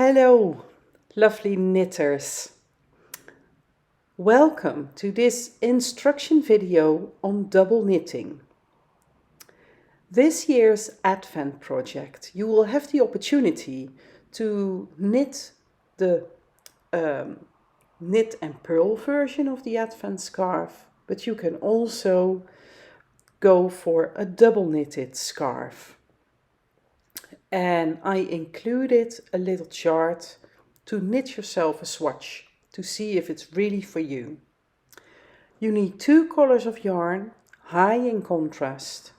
Hello, lovely knitters. Welcome to this instruction video on double knitting. This year's Advent project, you will have the opportunity to knit the knit and purl version of the Advent scarf, but you can also go for a double knitted scarf. And I included a little chart to knit yourself a swatch to see if it's really for you. You need 2 colors of yarn, high in contrast.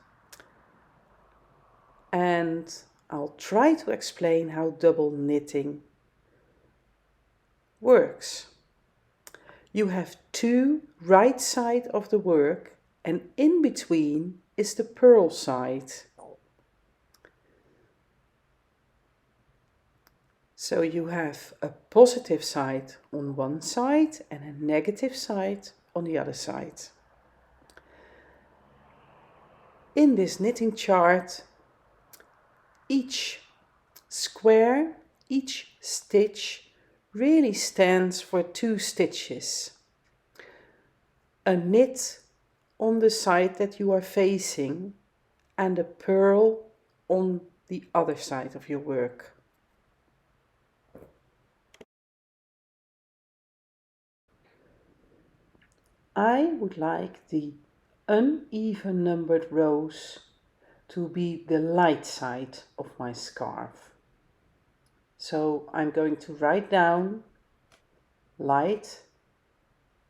And I'll try to explain how double knitting works. You have 2 right side of the work and in between is the purl side. So you have a positive side on one side and a negative side on the other side. In this knitting chart, each square, each stitch really stands for 2 stitches. A knit on the side that you are facing and a purl on the other side of your work. I would like the uneven numbered rows to be the light side of my scarf. So I'm going to write down light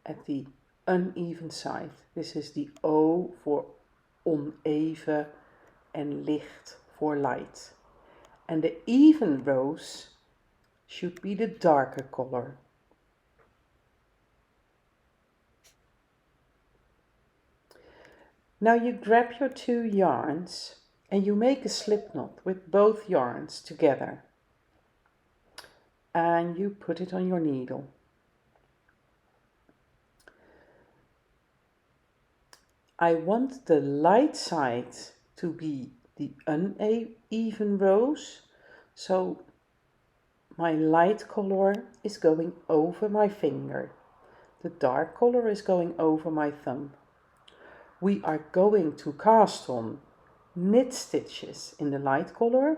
at the uneven side. This is the O for oneven and licht for light. And the even rows should be the darker color. Now you grab your 2 yarns and you make a slip knot with both yarns together. And you put it on your needle. I want the light side to be the uneven rows, so my light color is going over my finger. The dark color is going over my thumb. We are going to cast on knit stitches in the light color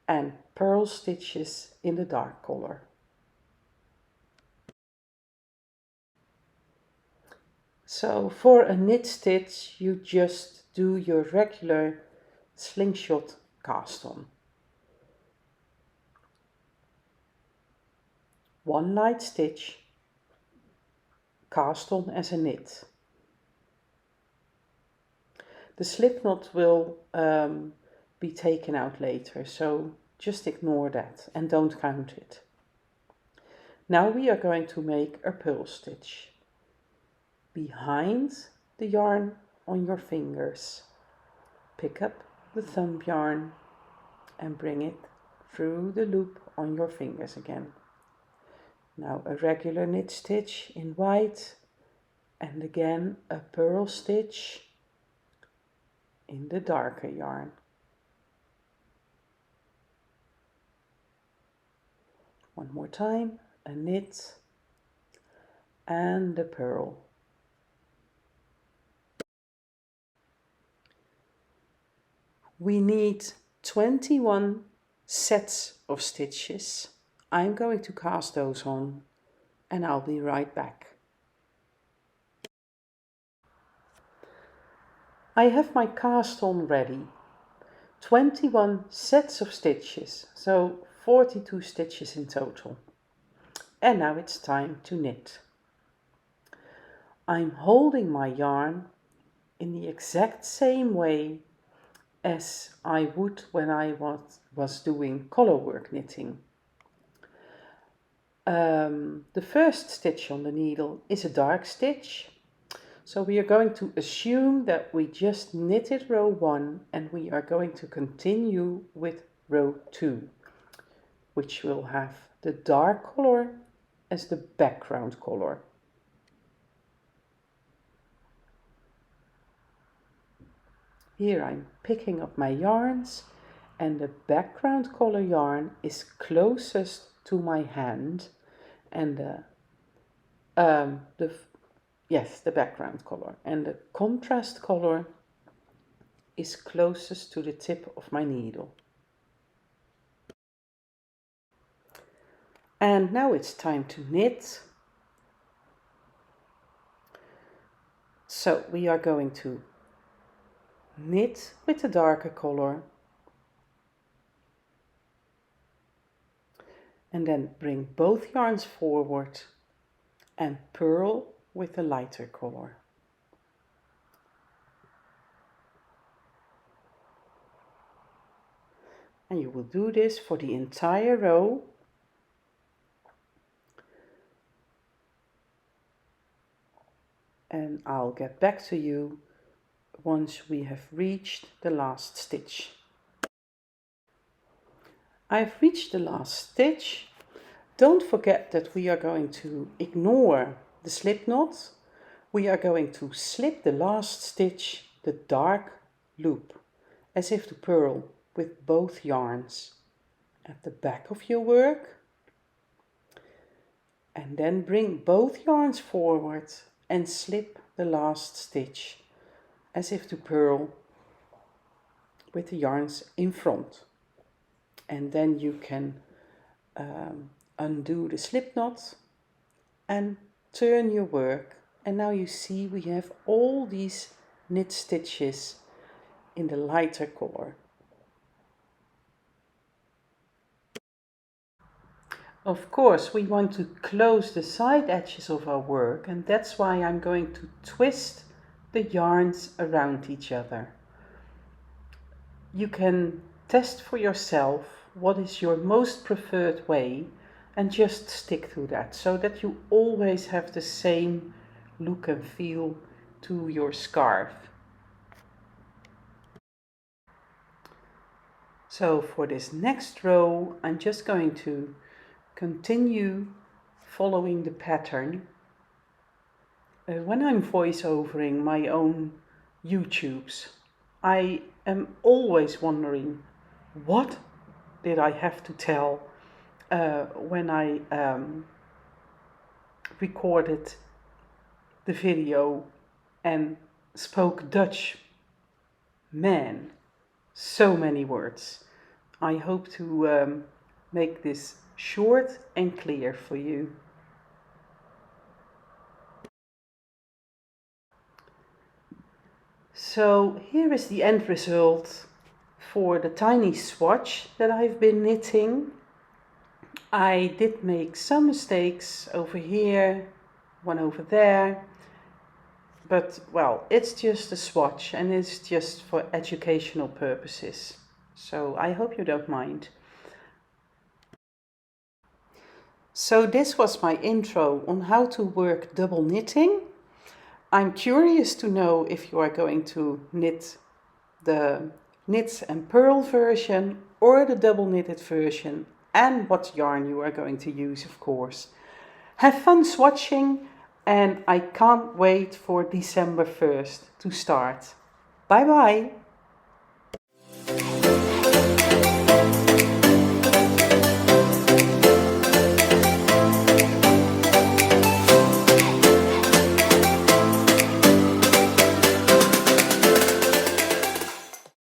and purl stitches in the dark color. So for a knit stitch, you just do your regular slingshot cast on. 1 light stitch, cast on as a knit. The slip knot will be taken out later, so just ignore that and don't count it. Now we are going to make a purl stitch. Behind the yarn on your fingers, pick up the thumb yarn and bring it through the loop on your fingers again. Now a regular knit stitch in white and again a purl stitch in the darker yarn. One more time, a knit and a purl. We need 21 sets of stitches. I'm going to cast those on and I'll be right back. I have my cast on ready. 21 sets of stitches, so 42 stitches in total. And now it's time to knit. I'm holding my yarn in the exact same way as I would when I was doing collarwork knitting. The first stitch on the needle is a dark stitch. So we are going to assume that we just knitted row 1 and we are going to continue with row 2, which will have the dark color as the background color. Here I'm picking up my yarns and the background color yarn is closest to my hand, and the background color, and the contrast color is closest to the tip of my needle. And now it's time to knit. So we are going to knit with the darker color and then bring both yarns forward and purl with the lighter color. And you will do this for the entire row. And I'll get back to you once we have reached the last stitch. I've reached the last stitch. Don't forget that we are going to ignore the slip knot. We are going to slip the last stitch, the dark loop, as if to purl with both yarns at the back of your work. And then bring both yarns forward and slip the last stitch as if to purl with the yarns in front. And then you can undo the slip knot and turn your work. And now you see we have all these knit stitches in the lighter color. Of course, we want to close the side edges of our work, and that's why I'm going to twist the yarns around each other. You can test for yourself what is your most preferred way and just stick to that, so that you always have the same look and feel to your scarf. So for this next row, I'm just going to continue following the pattern. When I'm voiceovering my own YouTubes, I am always wondering, what did I have to tell when I recorded the video and spoke Dutch? Man, so many words. I hope to make this short and clear for you. So here is the end result for the tiny swatch that I've been knitting. I did make some mistakes over here, one over there, but well, it's just a swatch and it's just for educational purposes. So I hope you don't mind. So this was my intro on how to work double knitting. I'm curious to know if you are going to knit the knit and purl version or the double knitted version, and what yarn you are going to use, of course. Have fun swatching, and I can't wait for December 1st to start. Bye bye!